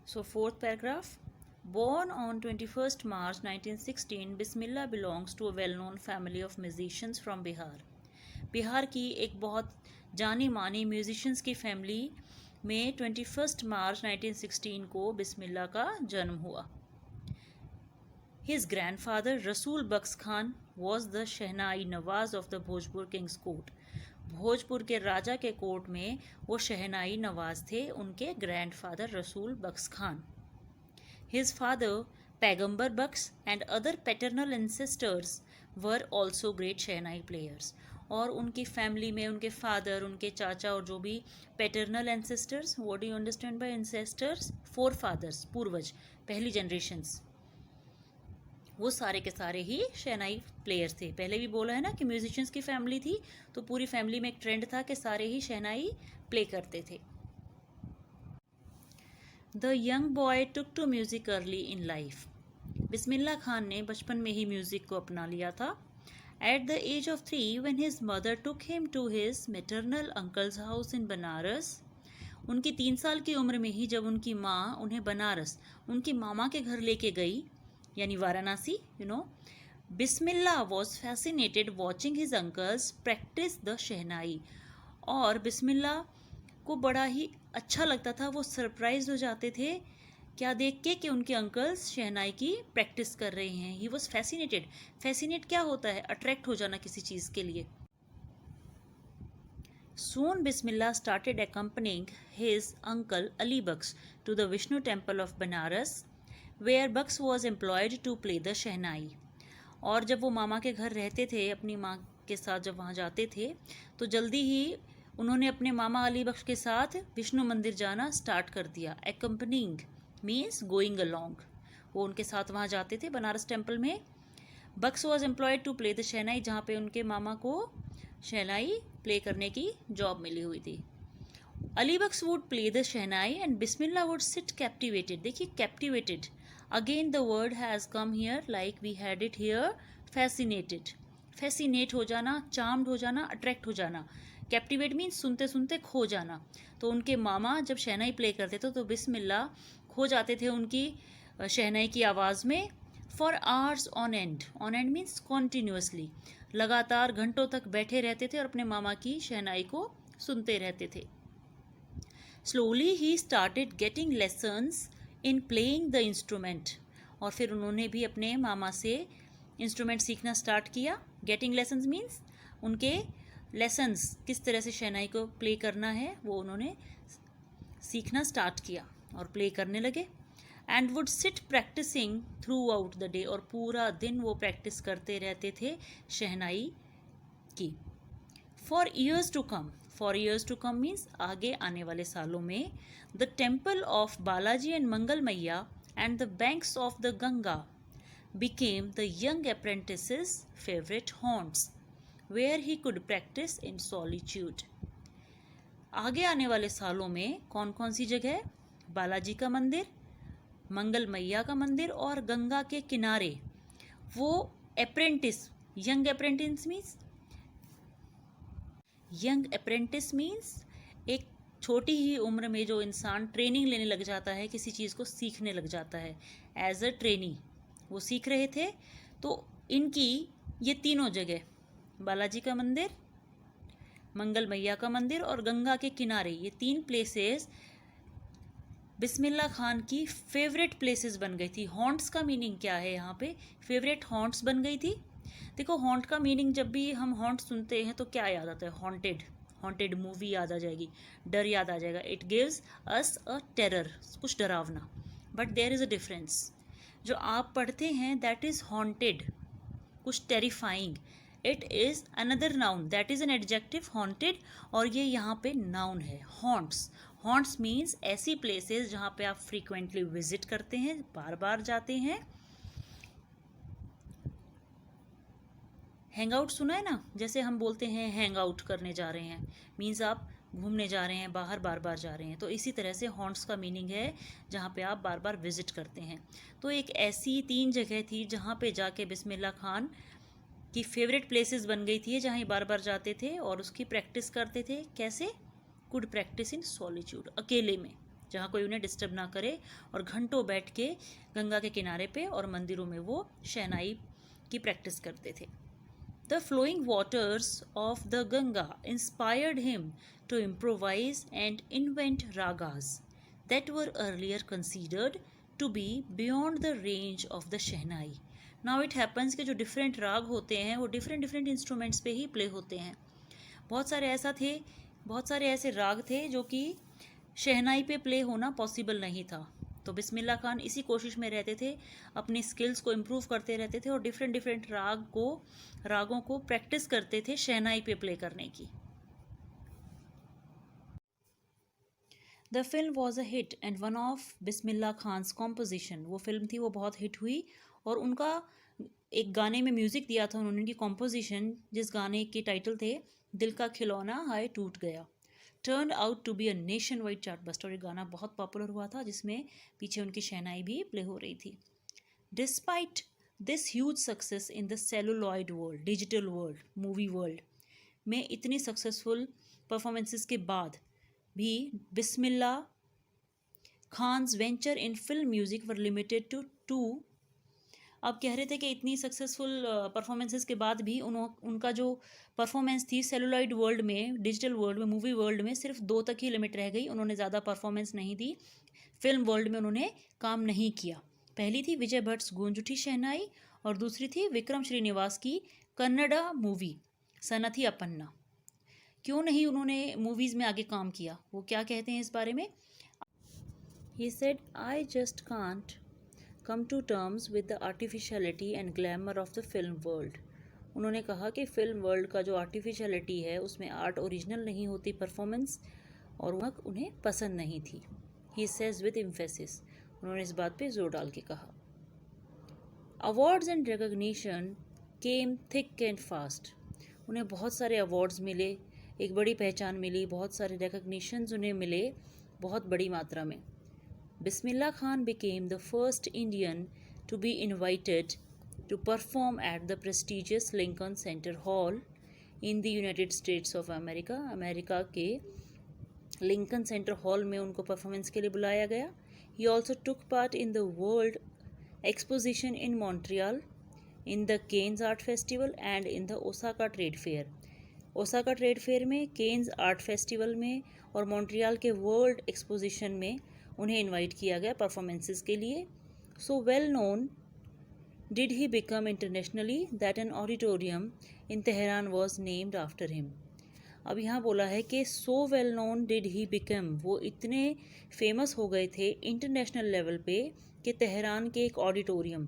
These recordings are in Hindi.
So fourth paragraph. Born on 21st March 1916, Bismillah belongs to a well-known family of musicians from Bihar. Bihar की एक बहुत जानी मानी म्यूजिशियंस की फैमिली में 21 मार्च 1916 को बिस्मिल्लाह का जन्म हुआ. His grandfather Rasool Bux Khan was the Shehnai Nawaz of the Bhojpur King's Court. Bhojpur के राजा के कोर्ट में वो शहनाई नवाज थे, उनके ग्रैंडफादर रसूल बख्श Khan. His father Paigambar Bux and other paternal ancestors were also great shehnai players. और उनकी फैमिली में उनके फादर, उनके चाचा और जो भी paternal ancestors, what do you understand by ancestors? Forefathers, पूर्वज, पहली जनरेशन्स, वो सारे के सारे ही शहनाई प्लेयर्स थे. पहले भी बोला है ना कि म्यूजिशियंस की फैमिली थी, तो पूरी फैमिली में एक ट्रेंड था कि सारे ही शहनाई प्ले करते थे. The young boy took to music early in life. Bismillah Khan ने बचपन में ही म्यूजिक को अपना लिया था. At the age of 3, when his mother took him to his maternal uncle's house in Banaras, उनकी 3 साल की उम्र में ही जब उनकी माँ उन्हें बनारस उनकी मामा के घर लेके गई, यानी Varanasi, Bismillah was fascinated watching his uncles practice the shehnai. और बिस्मिल्लाह को बड़ा ही अच्छा लगता था, वो सरप्राइज हो जाते थे क्या देख के कि उनके अंकल्स शहनाई की प्रैक्टिस कर रहे हैं. He was fascinated. फैसिनेट क्या होता है? अट्रैक्ट हो जाना किसी चीज़ के लिए. Soon Bismillah started accompanying his uncle Ali Bux to the Vishnu temple of Banaras, where Bux was employed to play the शहनाई. और जब वो मामा के घर रहते थे, अपनी माँ के साथ जब वहाँ जाते थे, तो जल्दी ही उन्होंने अपने मामा अली बख्श के साथ विष्णु मंदिर जाना स्टार्ट कर दिया. Accompanying means going along. वो उनके साथ वहाँ जाते थे बनारस टेम्पल में. Bux was employed to play the shehnai, जहाँ पे उनके मामा को शहनाई प्ले करने की जॉब मिली हुई थी. Ali Bux would play the shehnai and Bismillah would sit captivated. देखिए captivated, again the word has come here like we had it here, fascinated. Fascinate हो जाना, चार्म्ड हो जाना, अट्रैक्ट हो जाना. कैप्टिवेट मीन्स सुनते सुनते खो जाना. तो उनके मामा जब शहनाई प्ले करते थे तो बिस्मिल्लाह खो जाते थे उनकी शहनाई की आवाज़ में. For hours on and. On and means continuously, लगातार घंटों तक बैठे रहते थे और अपने मामा की शहनाई को सुनते रहते थे. Slowly he started getting lessons in playing the instrument. और फिर उन्होंने भी अपने मामा से इंस्ट्रूमेंट सीखना स्टार्ट किया. गेटिंग लेसन्स मीन्स उनके लेसन्स, किस तरह से शहनाई को प्ले करना है, वो उन्होंने सीखना स्टार्ट किया और प्ले करने लगे. And would sit practising throughout the day. और पूरा दिन वो प्रैक्टिस करते रहते थे शहनाई की. For years to come. For years to come means आगे आने वाले सालों में. The temple of Balaji and Mangala Maiya and the banks of the Ganga became the young apprentice's favorite haunts, where he could practice in solitude. आगे आने वाले सालों में कौन कौन सी जगह? बालाजी का मंदिर, मंगल मैया का मंदिर और गंगा के किनारे वो apprentice. Young apprentice means, young apprentice means एक छोटी ही उम्र में जो इंसान ट्रेनिंग लेने लग जाता है, किसी चीज़ को सीखने लग जाता है, एज अ ट्रेनी वो सीख रहे थे. तो इनकी ये तीनों जगह, बालाजी का मंदिर, मंगल मैया का मंदिर और गंगा के किनारे, ये 3 प्लेसेस बिस्मिल्लाह खान की फेवरेट प्लेसेस बन गई थी. हॉन्ट्स का मीनिंग क्या है यहाँ पे? फेवरेट हॉन्ट्स बन गई थी. देखो हॉन्ट का मीनिंग, जब भी हम हॉन्ट सुनते हैं तो क्या याद आता है? हॉन्टेड. हॉन्टेड मूवी याद आ जाएगी, डर याद आ जाएगा. It gives us a terror, कुछ डरावना. But there is a difference. जो आप पढ़ते हैं दैट इज़ हॉन्टेड, कुछ terrifying. It is another noun, that is an adjective, haunted. और ये यहाँ पे नाउन है, हॉन्ट्स. हॉन्ट्स मीन्स ऐसी प्लेसेस जहाँ पे आप फ्रीक्वेंटली विजिट करते हैं, बार बार जाते हैं. हैंग आउट सुना है ना? जैसे हम बोलते हैं हैंग आउट करने जा रहे हैं, मीन्स आप घूमने जा रहे हैं, बाहर बार बार जा रहे हैं. तो इसी तरह से हॉन्ट्स का मीनिंग है जहाँ पे आप बार बार विजिट करते हैं. तो एक ऐसी 3 जगह थी जहाँ पे जाके बिस्मिल्लाह खान की फेवरेट प्लेसेस बन गई थी, जहाँ बार बार जाते थे और उसकी प्रैक्टिस करते थे. कैसे? कुड प्रैक्टिस इन सॉलिट्यूड, अकेले में. जहाँ कोई उन्हें डिस्टर्ब ना करे, और घंटों बैठ के गंगा के किनारे पे और मंदिरों में वो शहनाई की प्रैक्टिस करते थे. The flowing waters of the Ganga inspired him to improvise and invent ragas that were earlier considered to be beyond the range of the Shehnai. Now it happens कि जो different राग होते हैं वो different instruments पे ही play होते हैं. बहुत सारे ऐसे राग थे जो कि शहनाई पे प्ले होना पॉसिबल नहीं था. तो बिस्मिल्लाह खान इसी कोशिश में रहते थे, अपनी स्किल्स को इम्प्रूव करते रहते थे और डिफरेंट रागों को प्रैक्टिस करते थे शहनाई पे प्ले करने की. The film was a hit and one of Bismillah Khan's composition. वो फिल्म थी, वो बहुत हिट हुई और उनका एक गाने में म्यूज़िक दिया था उन्होंने, उनकी कॉम्पोजिशन, जिस गाने के टाइटल थे दिल का खिलौना हाय टूट गया, turned out to be a nationwide chartbuster. ये गाना बहुत पॉपुलर हुआ था जिसमें पीछे उनकी शहनाई भी प्ले हो रही थी. Despite this huge success in the celluloid world, digital world, movie world में इतनी सक्सेसफुल परफॉर्मेंसेस के बाद भी Bismillah Khan's venture in film music were limited to 2. अब कह रहे थे कि इतनी सक्सेसफुल परफॉर्मेंसेस के बाद भी उनका जो परफॉर्मेंस थी सेलुलॉइड वर्ल्ड में, डिजिटल वर्ल्ड में, मूवी वर्ल्ड में सिर्फ 2 तक ही लिमिट रह गई. उन्होंने ज़्यादा परफॉर्मेंस नहीं दी, फिल्म वर्ल्ड में उन्होंने काम नहीं किया. पहली थी विजय भट्ट गूंज उठी शहनाई और दूसरी थी विक्रम श्रीनिवास की कन्नड़ा मूवी सनथी अपन्ना. क्यों नहीं उन्होंने मूवीज़ में आगे काम किया, वो क्या कहते हैं इस बारे में. He said, I just can't come to terms with the artificiality and glamour of the film world. उन्होंने कहा कि फिल्म वर्ल्ड का जो आर्टिफिशियलिटी है उसमें आर्ट ओरिजिनल नहीं होती परफॉर्मेंस, और वह उन्हें पसंद नहीं थी. He says with emphasis. उन्होंने इस बात पे जोर डाल के कहा. Awards and recognition came thick and fast. उन्हें बहुत सारे अवार्ड्स मिले, एक बड़ी पहचान मिली, बहुत सारे रिकग्निशंस उन्हें मिले बहुत बड़ी मात्रा में. Bismillah Khan became the first Indian to be invited to perform at the prestigious Lincoln Center Hall in the United States of America. America के लिंकन सेंटर हॉल में उनको परफॉर्मेंस के लिए बुलाया गया. He also took part in the World Exposition in Montreal, in the Cannes Art Festival and in the Osaka Trade Fair. Osaka trade fair में, केन्स आर्ट फेस्टिवल में और मॉन्ट्रियल के वर्ल्ड एक्सपोजिशन में उन्हें इनवाइट किया गया परफॉर्मेंसेस के लिए. So well known did he become internationally that an auditorium in Tehran was named after him. अब यहाँ बोला है कि so well known did he become, वो इतने फेमस हो गए थे इंटरनेशनल लेवल पे कि तेहरान के एक ऑडिटोरियम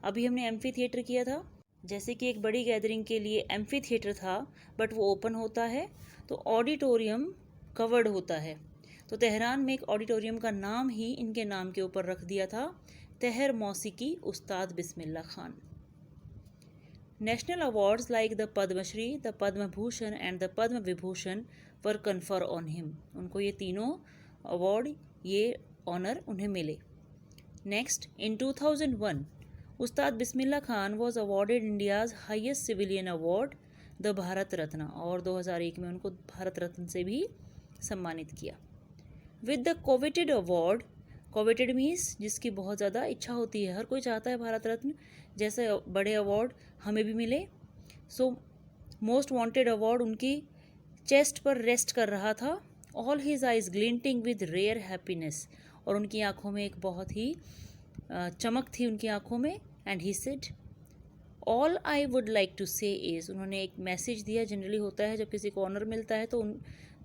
अभी हमने एम्फी थिएटर किया था, जैसे कि एक बड़ी गैदरिंग के लिए एम्फी थिएटर था बट वो ओपन होता है, तो ऑडिटोरियम कवर्ड होता है. तो तेहरान में एक ऑडिटोरियम का नाम ही इनके नाम के ऊपर रख दिया था, तेहर मौसीकी Ustad Bismillah Khan. National awards like the Padmashri, the Padma Bhushan and the Padma Vibhushan were confer on him. उनको ये तीनों अवार्ड, ये ऑनर उन्हें मिले. Next, in 2001 Ustad Bismillah Khan was awarded India's highest civilian award the Bharat Ratna, और 2001 में उनको भारत रत्न से भी सम्मानित किया. With the coveted award, coveted means जिसकी बहुत ज़्यादा इच्छा होती है, हर कोई चाहता है भारत रत्न जैसे बड़े अवार्ड हमें भी मिले. सो मोस्ट वांटेड अवार्ड उनकी चेस्ट पर रेस्ट कर रहा था. All his eyes glinting with rare happiness, और उनकी आंखों में एक बहुत ही चमक थी उनकी आंखों में. And he said, all I would like to say is, उन्होंने एक मैसेज दिया. जनरली होता है जब किसी को ऑनर मिलता है तो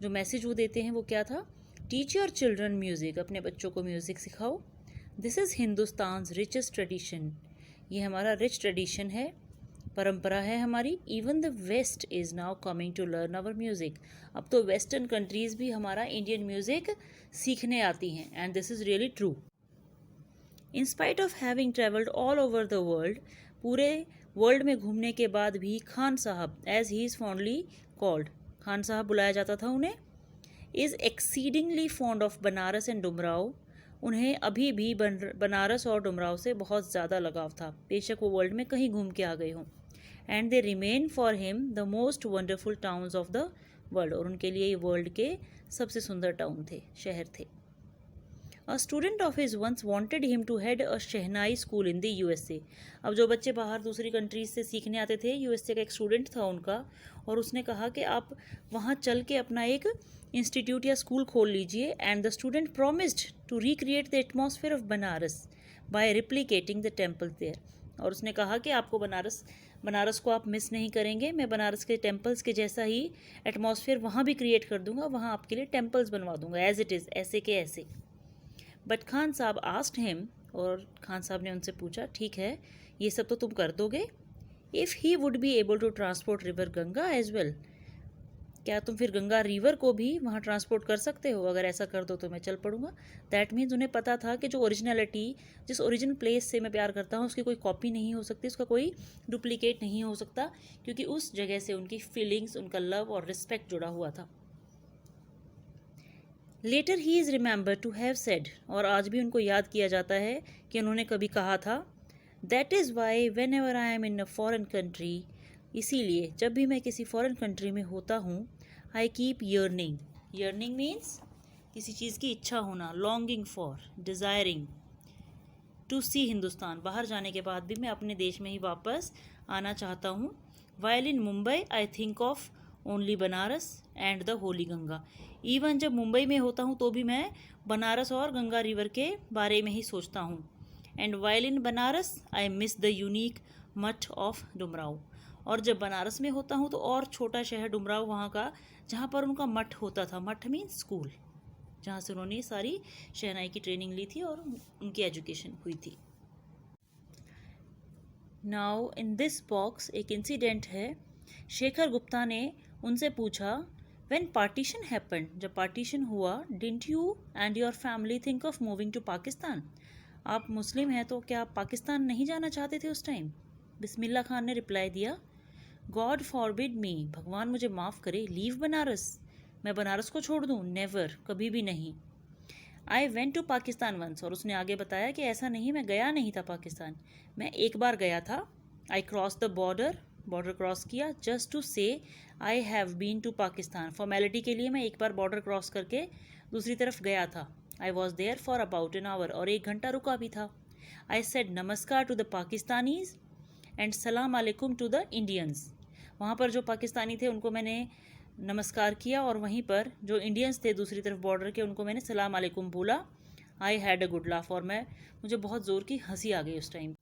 जो मैसेज वो देते हैं वो क्या था, टीच योर चिल्ड्रन म्यूज़िक, अपने बच्चों को म्यूज़िक सिखाओ. This is Hindustan's richest tradition, ये हमारा रिच ट्रेडिशन है, परंपरा है हमारी. Even the west is now coming to learn our music, अब तो वेस्टर्न कंट्रीज़ भी हमारा इंडियन म्यूज़िक सीखने आती हैं. And this is really true. In spite of having travelled all over the world, पूरे वर्ल्ड में घूमने के बाद भी Khan Sahab, as he is fondly called, Khan Sahab बुलाया जाता था उन्हें, is exceedingly fond of Banaras and Dumraon. उन्हें अभी भी बनारस और डुमराव से बहुत ज़्यादा लगाव था, बेशक वो वर्ल्ड में कहीं घूम के आ गए हों. And they remain for him the most wonderful towns of the world, और उनके लिए ये वर्ल्ड के सबसे सुंदर टाउन थे, शहर थे। A student of his once wanted him to head a shehnai school in the USA। अब जो बच्चे बाहर दूसरी कंट्रीज से सीखने आते थे, यूएसए का एक स्टूडेंट था उनका, और उसने कहा कि आप वहाँ चल के अपना एक इंस्टीट्यूट या स्कूल खोल लीजिए। And the student promised to recreate the atmosphere of Banaras by replicating the temple there. और उसने कहा कि आपको बनारस को आप मिस नहीं करेंगे, मैं बनारस के टेम्पल्स के जैसा ही एटमॉस्फेयर वहाँ भी क्रिएट कर दूंगा, वहाँ आपके लिए टेम्पल्स बनवा दूंगा एज इट इज़, ऐसे के ऐसे। बट खान साहब आस्क्ड हिम, और खान साहब ने उनसे पूछा, ठीक है ये सब तो तुम कर दोगे, if he would be able to transport river Ganga as well, क्या तुम फिर गंगा रिवर को भी वहाँ ट्रांसपोर्ट कर सकते हो? अगर ऐसा कर दो तो मैं चल पड़ूंगा। दैट मीन्स उन्हें पता था कि जो ओरिजिनलिटी, जिस ओरिजिनल प्लेस से मैं प्यार करता हूँ, उसकी कोई कॉपी नहीं हो सकती, उसका कोई डुप्लीकेट नहीं हो सकता, क्योंकि उस जगह से उनकी फीलिंग्स, उनका लव और रिस्पेक्ट जुड़ा हुआ था। Later he is remember to have said, और आज भी उनको याद किया जाता है कि उन्होंने कभी कहा था, that is why when ever I am in a foreign country, इसीलिए जब भी मैं किसी फॉरेन कंट्री में होता हूँ, I keep yearning. Yearning means किसी चीज़ की इच्छा होना, लॉन्गिंग फॉर, डिज़ायरिंग टू सी हिंदुस्तान। बाहर जाने के बाद भी मैं अपने देश में ही वापस आना चाहता हूँ। While in Mumbai I think of only Banaras and the Holi Ganga. Even जब मुंबई में होता हूँ तो भी मैं बनारस और गंगा रिवर के बारे में ही सोचता हूँ। And while in Banaras I miss the unique मठ ऑफ डुमराव। और जब बनारस में होता हूँ तो और छोटा शहर डुमराव वहाँ का, जहाँ पर उनका मठ होता था। मठ मीन्स स्कूल, जहाँ से उन्होंने सारी शहनाई की ट्रेनिंग ली थी और उनकी एजुकेशन हुई थी। नाउ इन दिस बॉक्स एक इंसिडेंट है। शेखर गुप्ता ने उनसे पूछा, व्हेन पार्टीशन हैपेंड, जब पार्टीशन हुआ, didn't you and your family think of moving to Pakistan, आप मुस्लिम हैं तो क्या आप पाकिस्तान नहीं जाना चाहते थे उस टाइम? बिस्मिल्ला खान ने रिप्लाई दिया, गॉड फॉरबिड मी, भगवान मुझे माफ़ करे, लीव बनारस, मैं बनारस को छोड़ दूँ? नेवर, कभी भी नहीं। I went to Pakistan once, और उसने आगे बताया कि ऐसा नहीं, मैं गया नहीं था पाकिस्तान, मैं एक बार गया था। I cross the border, border cross किया, just to say I have been to Pakistan, formality के लिए मैं एक बार बॉर्डर क्रॉस करके दूसरी तरफ गया था। I was there for about an hour, और 1 घंटा रुका भी था। आई सेड नमस्कार टू द पाकिस्तानीज एंड सलाम अलैकुम टू द इंडियंस। वहाँ पर जो पाकिस्तानी थे उनको मैंने नमस्कार किया, और वहीं पर जो इंडियंस थे दूसरी तरफ बॉर्डर के, उनको मैंने सलाम अलैकुम बोला। I had a good laugh, और मुझे बहुत ज़ोर की हंसी आ गई उस time.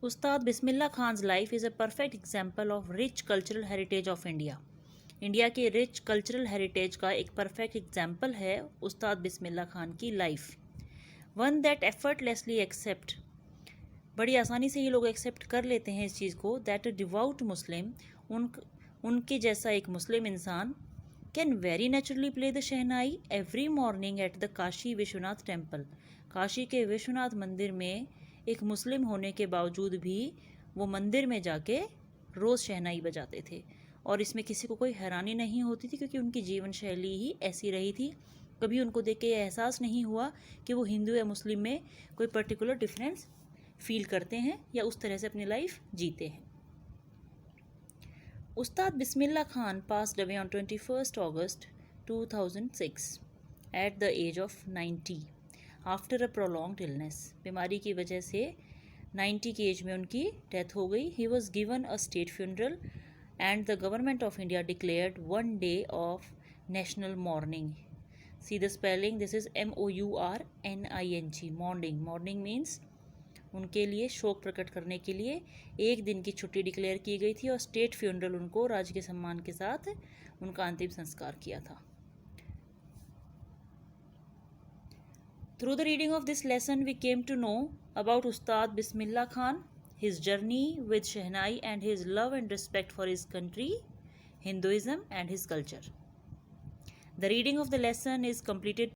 Ustad Bismillah Khan's life is a perfect example of rich cultural heritage of India. India के रिच कल्चरल हेरिटेज का एक परफेक्ट एग्जाम्पल है उस्ताद बिस्मिल्ला खान की life. One that effortlessly accept, बड़ी आसानी से ये लोग एक्सेप्ट कर लेते हैं इस चीज़ को, दैट अ डिवाउट मुस्लिम, उनके जैसा एक मुस्लिम इंसान, can very naturally play the shehnai every morning at the Kashi Vishwanath temple. Kashi के विश्वनाथ मंदिर में एक मुस्लिम होने के बावजूद भी वो मंदिर में जाके रोज़ शहनाई बजाते थे, और इसमें किसी को कोई हैरानी नहीं होती थी, क्योंकि उनकी जीवन शैली ही ऐसी रही थी। कभी उनको देख के ये एहसास नहीं हुआ कि वो हिंदू या मुस्लिम में कोई पर्टिकुलर डिफरेंस फील करते हैं या उस तरह से अपनी लाइफ जीते हैं। उस्ताद Bismillah Khan passed away on 21st August 2006 at the age of 90 after a prolonged illness। बीमारी की वजह से 90 की एज में उनकी डेथ हो गई। He was given a state funeral and the government of India declared 1 day of national mourning। See the spelling, this is MOURNING, mourning। mourning means उनके लिए शोक प्रकट करने के लिए 1 दिन की छुट्टी डिक्लेयर की गई थी, और स्टेट फ्यूनरल, उनको राजकीय सम्मान के साथ उनका अंतिम संस्कार किया था। Through the reading of this lesson we came to know about Ustad Bismillah Khan, his journey with shehnai and his love and respect for his country, Hinduism and his culture. The reading of the lesson is completed